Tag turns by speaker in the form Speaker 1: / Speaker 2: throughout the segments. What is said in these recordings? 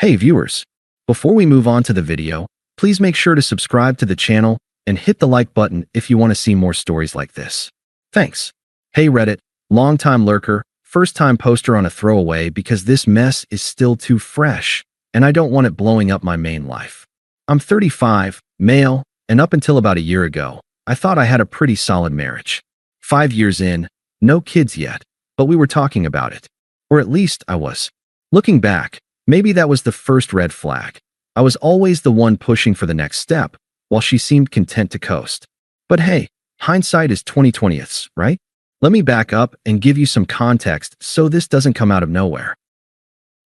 Speaker 1: Hey viewers, before we move on to the video, please make sure to subscribe to the channel and hit the like button if you want to see more stories like this. Thanks. Hey Reddit, long-time lurker, first-time poster on a throwaway because this mess is still too fresh, and I don't want it blowing up my main life. I'm 35, male, and up until about a year ago, I thought I had a pretty solid marriage. 5 years in, no kids yet, but we were talking about it. Or at least I was. Looking back, maybe that was the first red flag. I was always the one pushing for the next step, while she seemed content to coast. But hey, hindsight is 20/20ths, right? Let me back up and give you some context so this doesn't come out of nowhere.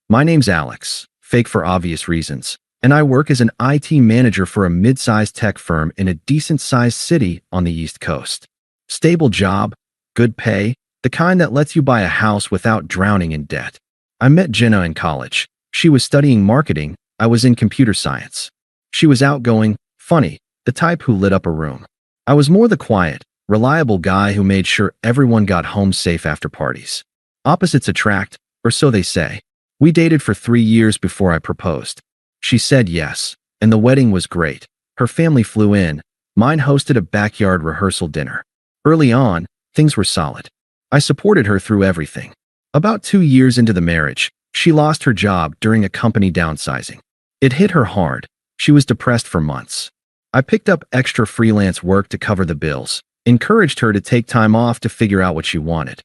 Speaker 1: My name's Alex, fake for obvious reasons, and I work as an IT manager for a mid-sized tech firm in a decent-sized city on the East Coast. Stable job, good pay, the kind that lets you buy a house without drowning in debt. I met Jenna in college. She was studying marketing, I was in computer science. She was outgoing, funny, the type who lit up a room. I was more the quiet, reliable guy who made sure everyone got home safe after parties. Opposites attract, or so they say. We dated for 3 years before I proposed. She said yes, and the wedding was great. Her family flew in, mine hosted a backyard rehearsal dinner. Early on, things were solid. I supported her through everything. About 2 years into the marriage, she lost her job during a company downsizing. It hit her hard. She was depressed for months. I picked up extra freelance work to cover the bills, encouraged her to take time off to figure out what she wanted.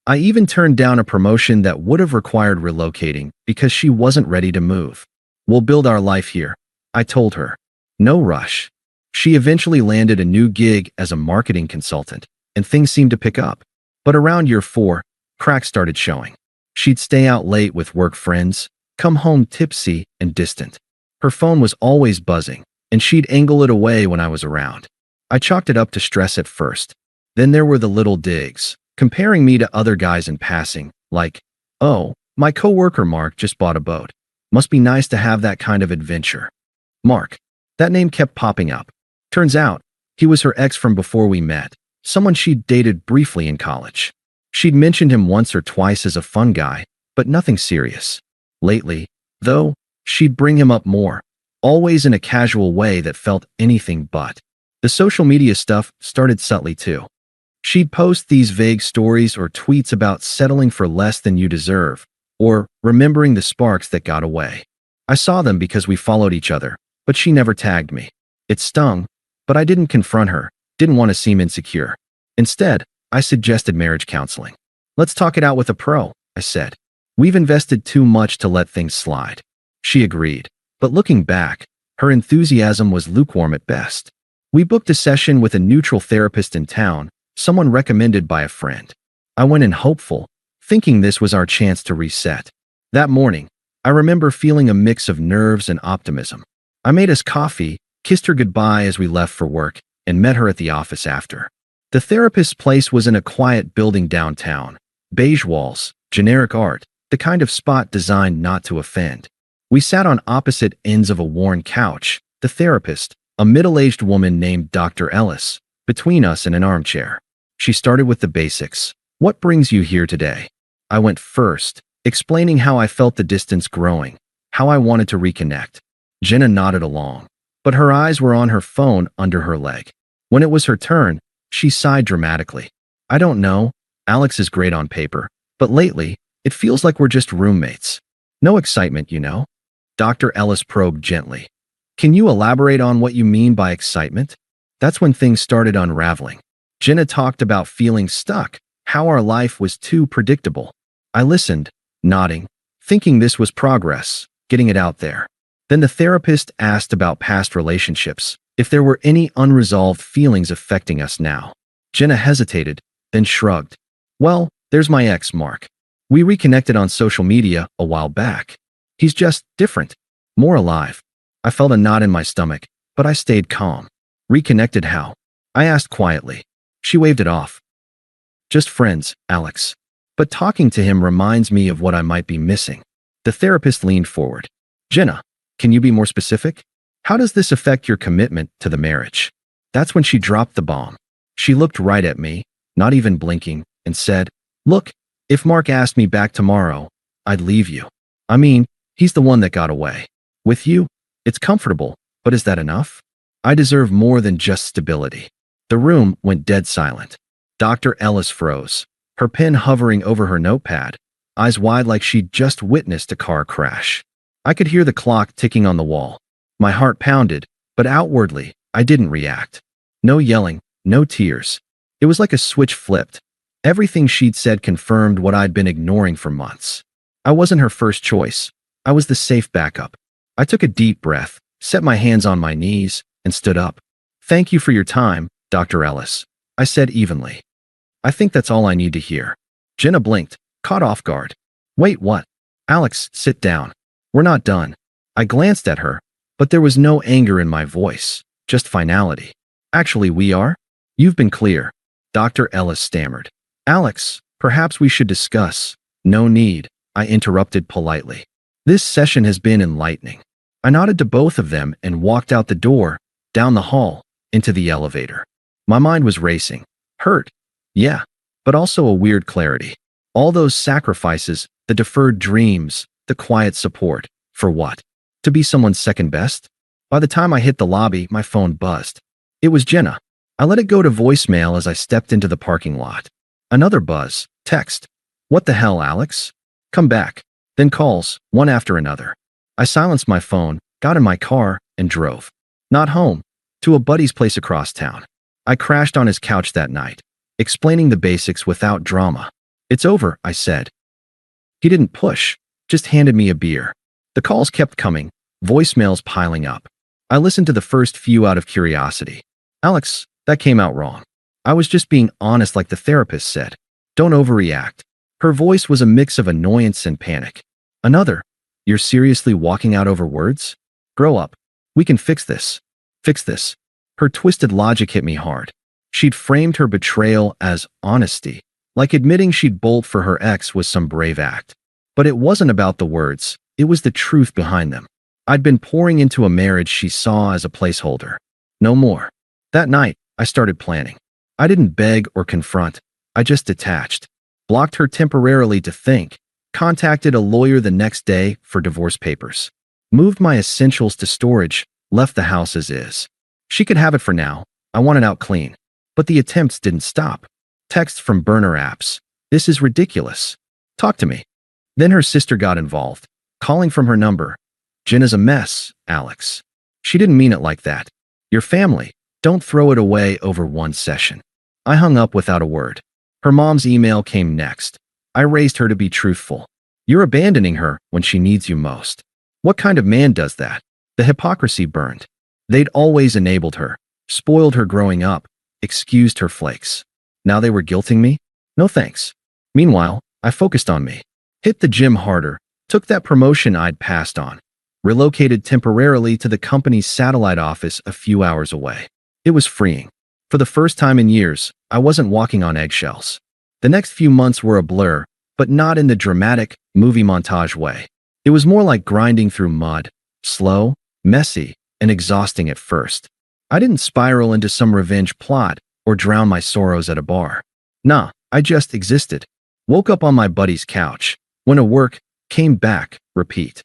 Speaker 1: I even turned down a promotion that would have required relocating because she wasn't ready to move. We'll build our life here, I told her. No rush. She eventually landed a new gig as a marketing consultant, and things seemed to pick up. But around year 4, cracks started showing. She'd stay out late with work friends, come home tipsy and distant. Her phone was always buzzing, and she'd angle it away when I was around. I chalked it up to stress at first. Then there were the little digs, comparing me to other guys in passing, like, oh, my coworker Mark just bought a boat. Must be nice to have that kind of adventure. Mark. That name kept popping up. Turns out, he was her ex from before we met, someone she'd dated briefly in college. She'd mentioned him once or twice as a fun guy, but nothing serious. Lately, though, she'd bring him up more, always in a casual way that felt anything but. The social media stuff started subtly too. She'd post these vague stories or tweets about settling for less than you deserve, or remembering the sparks that got away. I saw them because we followed each other, but she never tagged me. It stung, but I didn't confront her, didn't want to seem insecure. Instead, I suggested marriage counseling. Let's talk it out with a pro, I said. We've invested too much to let things slide. She agreed, but looking back, her enthusiasm was lukewarm at best. We booked a session with a neutral therapist in town, someone recommended by a friend. I went in hopeful, thinking this was our chance to reset. That morning, I remember feeling a mix of nerves and optimism. I made us coffee, kissed her goodbye as we left for work, and met her at the office after. The therapist's place was in a quiet building downtown. Beige walls, generic art, the kind of spot designed not to offend. We sat on opposite ends of a worn couch, the therapist, a middle-aged woman named Dr. Ellis, between us in an armchair. She started with the basics. What brings you here today? I went first, explaining how I felt the distance growing, how I wanted to reconnect. Jenna nodded along, but her eyes were on her phone under her leg. When it was her turn, she sighed dramatically. I don't know, Alex is great on paper, but lately, it feels like we're just roommates. No excitement, you know? Dr. Ellis probed gently. Can you elaborate on what you mean by excitement? That's when things started unraveling. Jenna talked about feeling stuck, how our life was too predictable. I listened, nodding, thinking this was progress, getting it out there. Then the therapist asked about past relationships, if there were any unresolved feelings affecting us now. Jenna hesitated, then shrugged. Well, there's my ex, Mark. We reconnected on social media a while back. He's just different, more alive. I felt a knot in my stomach, but I stayed calm. Reconnected how? I asked quietly. She waved it off. Just friends, Alex. But talking to him reminds me of what I might be missing. The therapist leaned forward. Jenna, can you be more specific? How does this affect your commitment to the marriage? That's when she dropped the bomb. She looked right at me, not even blinking, and said, look, if Mark asked me back tomorrow, I'd leave you. I mean, He's the one that got away. With you, it's comfortable, but is that enough? I deserve more than just stability. The room went dead silent. Dr. Ellis froze, her pen hovering over her notepad, eyes wide like she'd just witnessed a car crash. I could hear the clock ticking on the wall. My heart pounded, but outwardly, I didn't react. No yelling, no tears. It was like a switch flipped. Everything she'd said confirmed what I'd been ignoring for months. I wasn't her first choice. I was the safe backup. I took a deep breath, set my hands on my knees, and stood up. "Thank you for your time, Dr. Ellis," I said evenly. "I think that's all I need to hear." Jenna blinked, caught off guard. "Wait, what?" "Alex, sit down. We're not done." I glanced at her, but there was no anger in my voice, just finality. "Actually, we are? You've been clear," Dr. Ellis stammered. "Alex, perhaps we should discuss." "No need," I interrupted politely. "This session has been enlightening." I nodded to both of them and walked out the door, down the hall, into the elevator. My mind was racing. Hurt, yeah, but also a weird clarity. All those sacrifices, the deferred dreams, the quiet support, for what? To be someone's second best? By the time I hit the lobby, my phone buzzed. It was Jenna. I let it go to voicemail as I stepped into the parking lot. Another buzz, text. "What the hell, Alex? Come back." Then calls, one after another. I silenced my phone, got in my car, and drove. Not home, to a buddy's place across town. I crashed on his couch that night, explaining the basics without drama. "It's over," I said. He didn't push, just handed me a beer. The calls kept coming, voicemails piling up. I listened to the first few out of curiosity. "Alex, that came out wrong. I was just being honest like the therapist said. Don't overreact." Her voice was a mix of annoyance and panic. Another, "You're seriously walking out over words? Grow up. We can fix this." Fix this. Her twisted logic hit me hard. She'd framed her betrayal as honesty, like admitting she'd bolt for her ex was some brave act. But it wasn't about the words, it was the truth behind them. I'd been pouring into a marriage she saw as a placeholder. No more. That night, I started planning. I didn't beg or confront, I just detached. Blocked her temporarily to think, contacted a lawyer the next day for divorce papers. Moved my essentials to storage, left the house as is. She could have it for now, I wanted out clean. But the attempts didn't stop. Texts from burner apps. "This is ridiculous. Talk to me." Then her sister got involved, calling from her number. "Jenna's a mess, Alex." She didn't mean it like that. "Your family. Don't throw it away over one session." I hung up without a word. Her mom's email came next. I raised her to be truthful. "You're abandoning her when she needs you most." What kind of man does that? The hypocrisy burned. They'd always enabled her, spoiled her growing up, excused her flakes. Now they were guilting me? No thanks. Meanwhile, I focused on me. Hit the gym harder, took that promotion I'd passed on, relocated temporarily to the company's satellite office a few hours away. It was freeing. For the first time in years, I wasn't walking on eggshells. The next few months were a blur, but not in the dramatic, movie montage way. It was more like grinding through mud, slow, messy, and exhausting at first. I didn't spiral into some revenge plot or drown my sorrows at a bar. Nah, I just existed. Woke up on my buddy's couch, went to work, came back, repeat.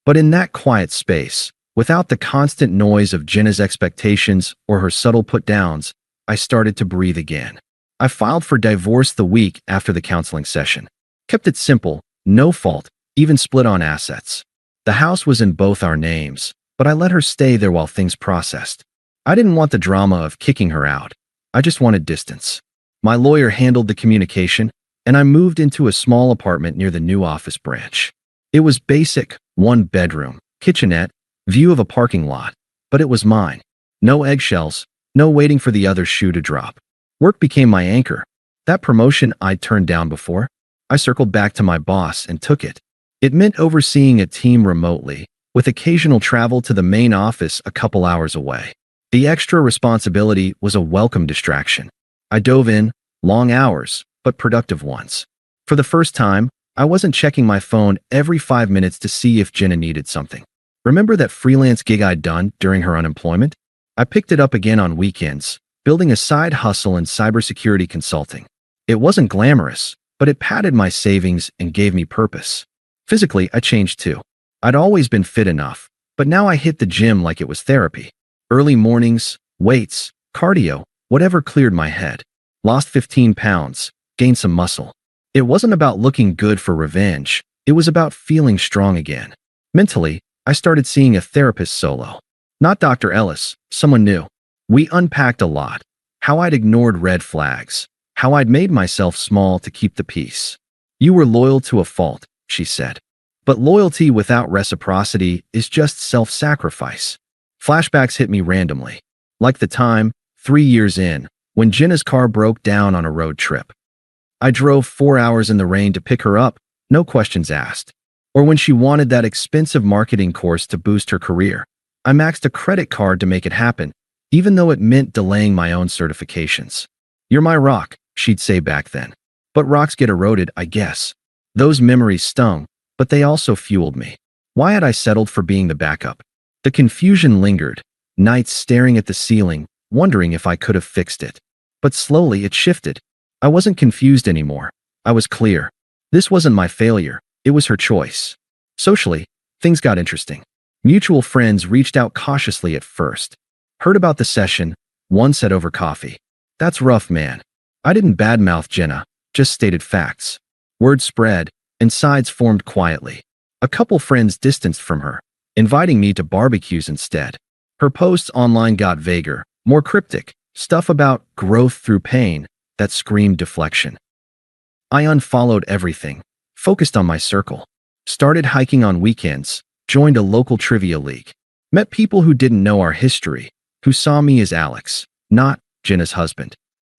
Speaker 1: But in that quiet space, without the constant noise of Jenna's expectations or her subtle put-downs, I started to breathe again. I filed for divorce the week after the counseling session. Kept it simple, no fault, even split on assets. The house was in both our names, but I let her stay there while things processed. I didn't want the drama of kicking her out. I just wanted distance. My lawyer handled the communication, and I moved into a small apartment near the new office branch. It was basic, one bedroom, kitchenette, view of a parking lot, but it was mine. No eggshells, no waiting for the other shoe to drop. Work became my anchor. That promotion I'd turned down before, I circled back to my boss and took it. It meant overseeing a team remotely, with occasional travel to the main office a couple hours away. The extra responsibility was a welcome distraction. I dove in, long hours, but productive ones. For the first time, I wasn't checking my phone every 5 minutes to see if Jenna needed something. Remember that freelance gig I'd done during her unemployment? I picked it up again on weekends, building a side hustle in cybersecurity consulting. It wasn't glamorous, but it padded my savings and gave me purpose. Physically, I changed too. I'd always been fit enough, but now I hit the gym like it was therapy. Early mornings, weights, cardio, whatever cleared my head. Lost 15 pounds, gained some muscle. It wasn't about looking good for revenge. It was about feeling strong again. Mentally, I started seeing a therapist solo. Not Dr. Ellis, someone new. We unpacked a lot. How I'd ignored red flags. How I'd made myself small to keep the peace. You were loyal to a fault, she said. But loyalty without reciprocity is just self-sacrifice. Flashbacks hit me randomly. Like the time, 3 years in, when Jenna's car broke down on a road trip. I drove 4 hours in the rain to pick her up, no questions asked. Or when she wanted that expensive marketing course to boost her career. I maxed a credit card to make it happen, even though it meant delaying my own certifications. You're my rock, she'd say back then. But rocks get eroded, I guess. Those memories stung, but they also fueled me. Why had I settled for being the backup? The confusion lingered, nights staring at the ceiling, wondering if I could have fixed it. But slowly it shifted. I wasn't confused anymore. I was clear. This wasn't my failure. It was her choice. Socially, things got interesting. Mutual friends reached out cautiously at first. Heard about the session, one said over coffee. That's rough, man. I didn't badmouth Jenna, just stated facts. Word spread, and sides formed quietly. A couple friends distanced from her, inviting me to barbecues instead. Her posts online got vaguer, more cryptic, stuff about growth through pain that screamed deflection. I unfollowed everything, focused on my circle. Started hiking on weekends, joined a local trivia league. Met people who didn't know our history, who saw me as Alex, not Jenna's husband.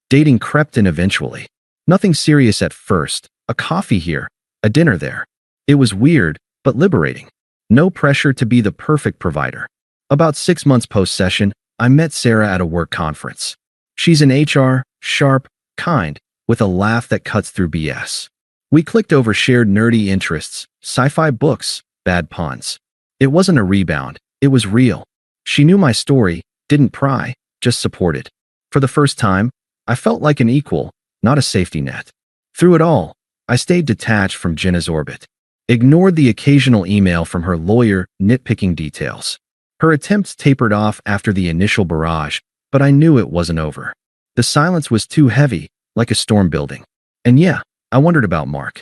Speaker 1: Dating crept in eventually. Nothing serious at first, a coffee here, a dinner there. It was weird, but liberating. No pressure to be the perfect provider. About 6 months post-session, I met Sarah at a work conference. She's an HR, sharp, kind, with a laugh that cuts through BS. We clicked over shared nerdy interests, sci-fi books, bad puns. It wasn't a rebound, it was real. She knew my story, didn't pry, just supported. For the first time, I felt like an equal, not a safety net. Through it all, I stayed detached from Jenna's orbit. Ignored the occasional email from her lawyer nitpicking details. Her attempts tapered off after the initial barrage, but I knew it wasn't over. The silence was too heavy, like a storm building. And yeah, I wondered about Mark.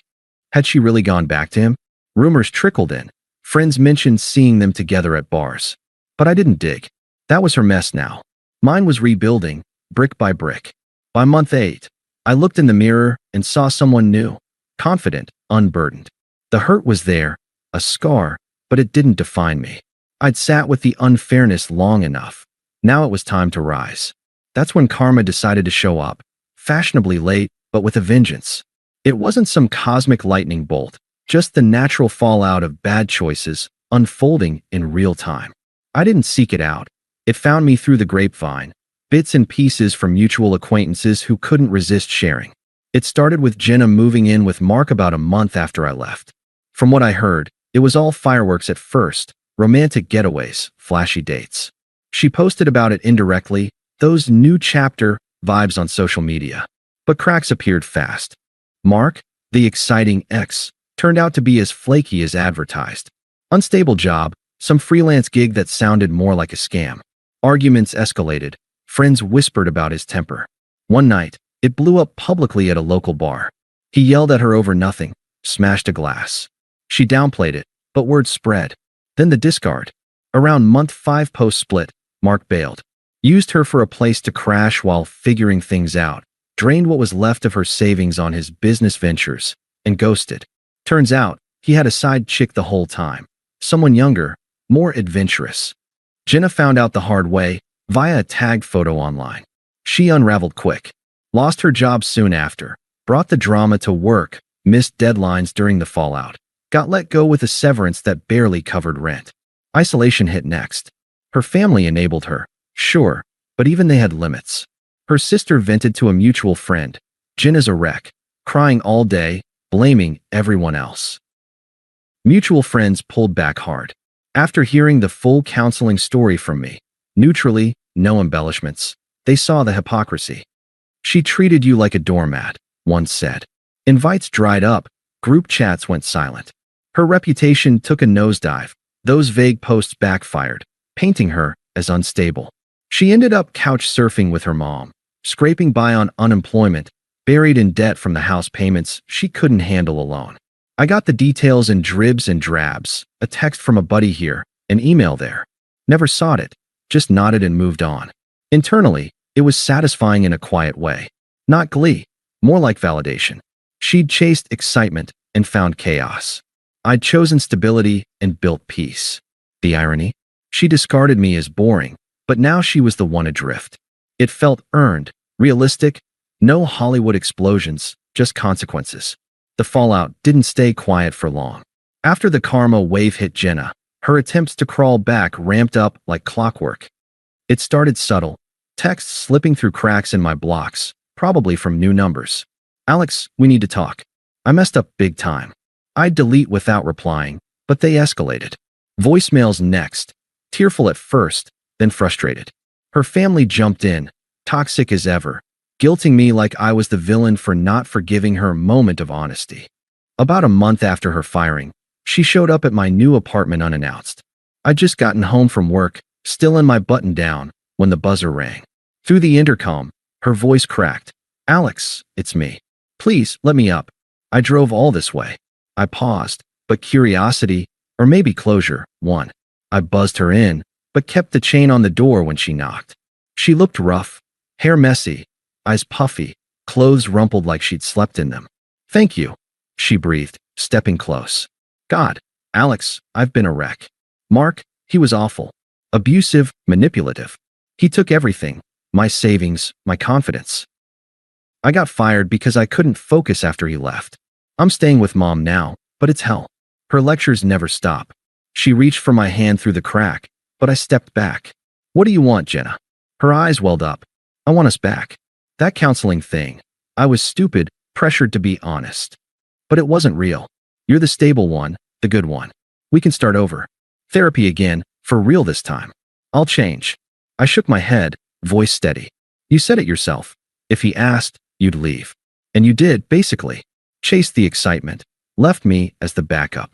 Speaker 1: Had she really gone back to him? Rumors trickled in. Friends mentioned seeing them together at bars. But I didn't dig. That was her mess now. Mine was rebuilding, brick by brick. By month 8, I looked in the mirror and saw someone new, confident, unburdened. The hurt was there, a scar, but it didn't define me. I'd sat with the unfairness long enough. Now it was time to rise. That's when karma decided to show up, fashionably late, but with a vengeance. It wasn't some cosmic lightning bolt, just the natural fallout of bad choices unfolding in real time. I didn't seek it out. It found me through the grapevine, bits and pieces from mutual acquaintances who couldn't resist sharing. It started with Jenna moving in with Mark about a month after I left. From what I heard, it was all fireworks at first, romantic getaways, flashy dates. She posted about it indirectly, those new chapter vibes on social media. But cracks appeared fast. Mark, the exciting ex, turned out to be as flaky as advertised. Unstable job, some freelance gig that sounded more like a scam. Arguments escalated. Friends whispered about his temper. One night, it blew up publicly at a local bar. He yelled at her over nothing, smashed a glass. She downplayed it, but word spread. Then the discard. Around month 5 post-split, Mark bailed. Used her for a place to crash while figuring things out. Drained what was left of her savings on his business ventures, and ghosted. Turns out, he had a side chick the whole time. Someone younger, more adventurous. Jenna found out the hard way, via a tagged photo online. She unraveled quick. Lost her job soon after. Brought the drama to work, missed deadlines during the fallout. Got let go with a severance that barely covered rent. Isolation hit next. Her family enabled her, sure, but even they had limits. Her sister vented to a mutual friend. Jenna's a wreck, crying all day, blaming everyone else. Mutual friends pulled back hard. After hearing the full counseling story from me, neutrally, no embellishments, they saw the hypocrisy. She treated you like a doormat, one said. Invites dried up, group chats went silent. Her reputation took a nosedive. Those vague posts backfired, painting her as unstable. She ended up couch surfing with her mom, scraping by on unemployment, buried in debt from the house payments she couldn't handle alone. I got the details in dribs and drabs, a text from a buddy here, an email there. Never sought it, just nodded and moved on. Internally, it was satisfying in a quiet way. Not glee, more like validation. She'd chased excitement and found chaos. I'd chosen stability and built peace. The irony? She discarded me as boring, but now she was the one adrift. It felt earned, realistic, no Hollywood explosions, just consequences. The fallout didn't stay quiet for long. After the karma wave hit Jenna, her attempts to crawl back ramped up like clockwork. It started subtle, texts slipping through cracks in my blocks, probably from new numbers. Alex, we need to talk. I messed up big time. I'd delete without replying, but they escalated. Voicemails next, tearful at first, then frustrated. Her family jumped in, toxic as ever, guilting me like I was the villain for not forgiving her moment of honesty. About a month after her firing, she showed up at my new apartment unannounced. I'd just gotten home from work, still in my button down, when the buzzer rang. Through the intercom, her voice cracked. Alex, it's me. Please, let me up. I drove all this way. I paused, but curiosity, or maybe closure, won. I buzzed her in, but kept the chain on the door when she knocked. She looked rough, hair messy, eyes puffy, clothes rumpled like she'd slept in them. Thank you, she breathed, stepping close. God, Alex, I've been a wreck. Mark, he was awful. Abusive, manipulative. He took everything, my savings, my confidence. I got fired because I couldn't focus after he left. I'm staying with Mom now, but it's hell. Her lectures never stop. She reached for my hand through the crack, but I stepped back. What do you want, Jenna? Her eyes welled up. I want us back. That counseling thing. I was stupid, pressured to be honest. But it wasn't real. You're the stable one, the good one. We can start over. Therapy again, for real this time. I'll change. I shook my head, voice steady. You said it yourself. If he asked, you'd leave. And you did, basically. Chased the excitement. Left me as the backup.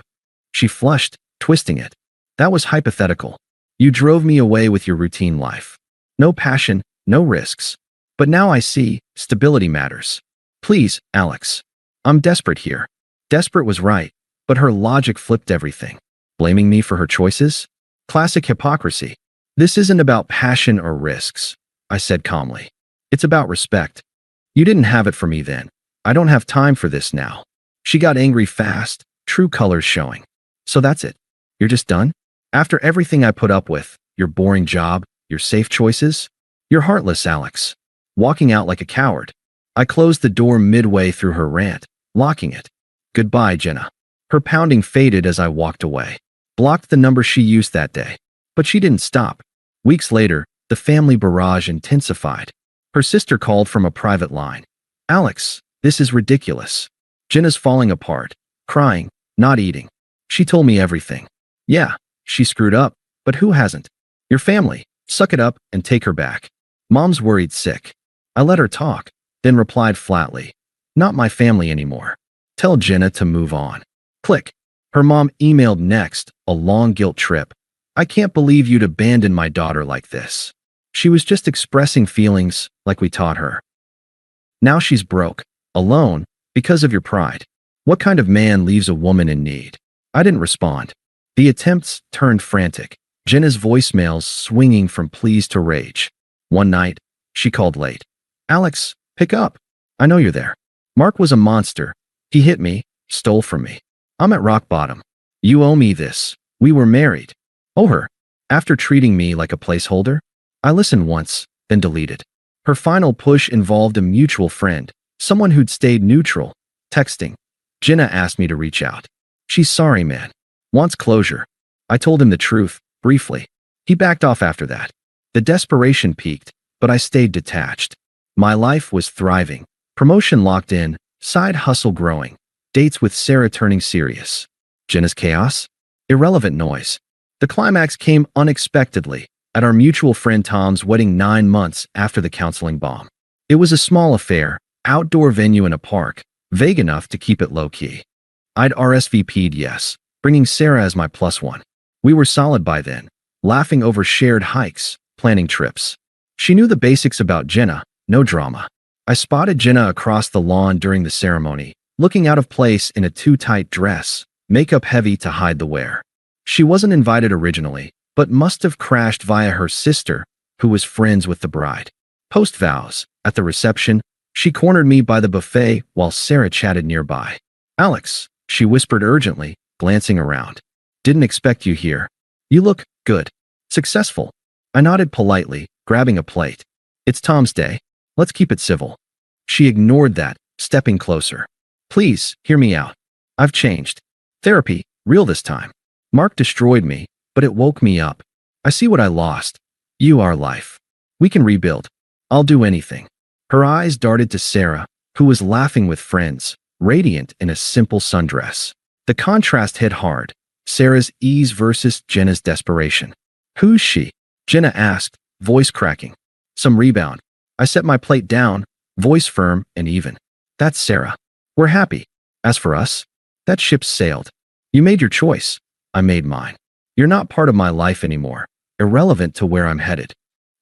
Speaker 1: She flushed, twisting it. That was hypothetical. You drove me away with your routine life. No passion, no risks. But now I see, stability matters. Please, Alex. I'm desperate here. Desperate was right, but her logic flipped everything. Blaming me for her choices? Classic hypocrisy. This isn't about passion or risks, I said calmly. It's about respect. You didn't have it for me then. I don't have time for this now. She got angry fast, true colors showing. So that's it. You're just done? After everything I put up with, your boring job, your safe choices? You're heartless, Alex. Walking out like a coward. I closed the door midway through her rant, locking it. Goodbye, Jenna. Her pounding faded as I walked away. Blocked the number she used that day. But she didn't stop. Weeks later, the family barrage intensified. Her sister called from a private line. Alex, this is ridiculous. Jenna's falling apart, crying, not eating. She told me everything. Yeah, she screwed up, but who hasn't? Your family. Suck it up and take her back. Mom's worried sick. I let her talk, then replied flatly. Not my family anymore. Tell Jenna to move on. Click. Her mom emailed next, a long guilt trip. I can't believe you'd abandon my daughter like this. She was just expressing feelings like we taught her. Now she's broke, alone, because of your pride. What kind of man leaves a woman in need? I didn't respond. The attempts turned frantic, Jenna's voicemails swinging from pleas to rage. One night, she called late. Alex, pick up. I know you're there. Mark was a monster. He hit me, stole from me. I'm at rock bottom. You owe me this. We were married. Owe her. After treating me like a placeholder? I listened once, then deleted. Her final push involved a mutual friend, someone who'd stayed neutral, texting. Jenna asked me to reach out. She's sorry, man. Wants closure. I told him the truth, briefly. He backed off after that. The desperation peaked, but I stayed detached. My life was thriving. Promotion locked in, side hustle growing, dates with Sarah turning serious. Jenna's chaos? Irrelevant noise. The climax came unexpectedly, at our mutual friend Tom's wedding 9 months after the counseling bomb. It was a small affair, outdoor venue in a park, vague enough to keep it low-key. I'd RSVP'd yes, bringing Sarah as my plus one. We were solid by then, laughing over shared hikes, planning trips. She knew the basics about Jenna, no drama. I spotted Jenna across the lawn during the ceremony, looking out of place in a too tight dress, makeup heavy to hide the wear. She wasn't invited originally, but must have crashed via her sister, who was friends with the bride. Post-vows, at the reception, she cornered me by the buffet while Sarah chatted nearby. "Alex," she whispered urgently, glancing around. "Didn't expect you here. You look good. Successful." I nodded politely, grabbing a plate. "It's Tom's day. Let's keep it civil." She ignored that, stepping closer. "Please, hear me out. I've changed. Therapy, real this time. Mark destroyed me, but it woke me up. I see what I lost. You are life. We can rebuild. I'll do anything." Her eyes darted to Sarah, who was laughing with friends, radiant in a simple sundress. The contrast hit hard. Sarah's ease versus Jenna's desperation. "Who's she?" Jenna asked, voice cracking. "Some rebound." I set my plate down, voice firm and even. "That's Sarah. We're happy. As for us, that ship's sailed. You made your choice. I made mine. You're not part of my life anymore. Irrelevant to where I'm headed."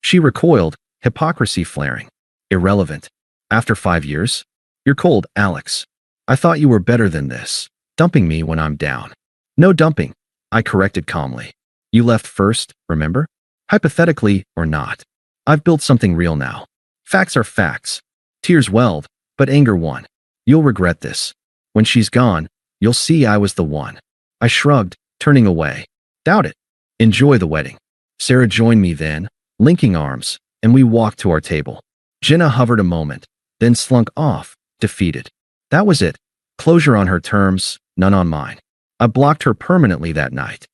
Speaker 1: She recoiled, hypocrisy flaring. "Irrelevant? After 5 years? You're cold, Alex. I thought you were better than this, dumping me when I'm down." "No dumping," I corrected calmly. "You left first, remember? Hypothetically or not. I've built something real now. Facts are facts." Tears welled, but anger won. "You'll regret this. When she's gone, you'll see I was the one." I shrugged, turning away. "Doubt it. Enjoy the wedding." Sarah joined me then, linking arms, and we walked to our table. Jenna hovered a moment, then slunk off, defeated. That was it. Closure on her terms, none on mine. I blocked her permanently that night.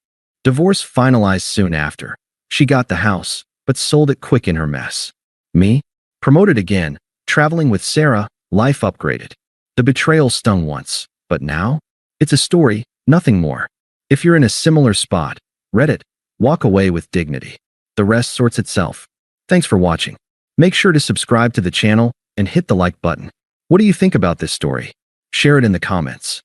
Speaker 1: Divorce finalized soon after. She got the house, but sold it quick in her mess. Me? Promoted again, traveling with Sarah, life upgraded. The betrayal stung once, but now? It's a story, nothing more. If you're in a similar spot, Reddit, walk away with dignity. The rest sorts itself. Thanks for watching. Make sure to subscribe to the channel and hit the like button. What do you think about this story? Share it in the comments.